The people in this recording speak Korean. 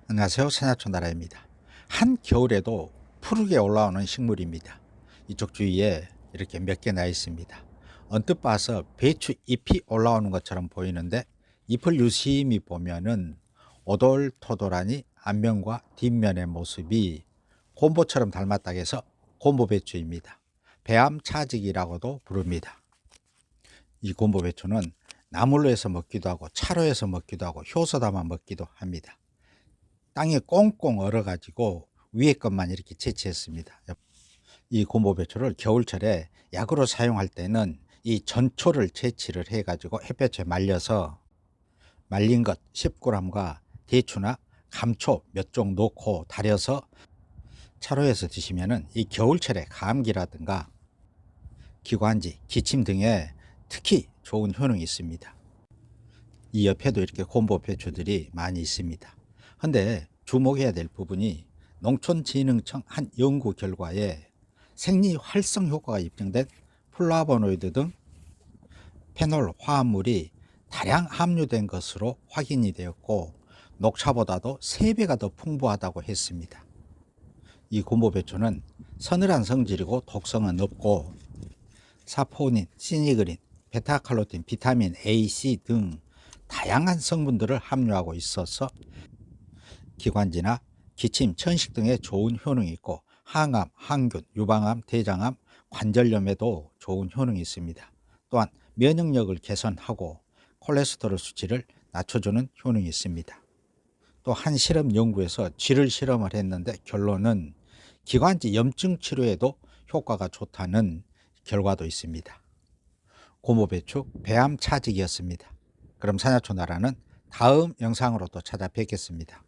안녕하세요. 산야초 나라입니다. 한겨울에도 푸르게 올라오는 식물입니다. 이쪽 주위에 이렇게 몇 개 나 있습니다. 언뜻 봐서 배추 잎이 올라오는 것처럼 보이는데 잎을 유심히 보면은 오돌토돌하니 앞면과 뒷면의 모습이 곰보처럼 닮았다고 해서 곰보배추입니다. 배암차직이라고도 부릅니다. 이 곰보배추는 나물로 해서 먹기도 하고 차로 해서 먹기도 하고 효소 담아 먹기도 합니다. 땅에 꽁꽁 얼어가지고 위에 것만 이렇게 채취했습니다. 이 곰보배추를 겨울철에 약으로 사용할 때는 이 전초를 채취를 해가지고 햇볕에 말려서 말린 것 10g과 대추나 감초 몇 종 넣고 달여서 차로 해서 드시면은 이 겨울철에 감기라든가 기관지, 기침 등에 특히 좋은 효능이 있습니다. 이 옆에도 이렇게 곰보배추들이 많이 있습니다. 근데 주목해야 될 부분이 농촌진흥청 한 연구 결과에 생리 활성 효과가 입증된 플라보노이드 등 페놀 화합물이 다량 함유된 것으로 확인이 되었고 녹차보다도 3배가 더 풍부하다고 했습니다. 이 곰보배추는 서늘한 성질이고 독성은 없고 사포닌, 시니그린, 베타칼로틴, 비타민 A, C 등 다양한 성분들을 함유하고 있어서 기관지나 기침, 천식 등에 좋은 효능이 있고 항암, 항균, 유방암, 대장암, 관절염에도 좋은 효능이 있습니다. 또한 면역력을 개선하고 콜레스테롤 수치를 낮춰주는 효능이 있습니다. 또 한 실험 연구에서 쥐를 실험을 했는데 결론은 기관지 염증 치료에도 효과가 좋다는 결과도 있습니다. 곰보배추 배암차직이었습니다. 그럼 산야초 나라는 다음 영상으로 또 찾아뵙겠습니다.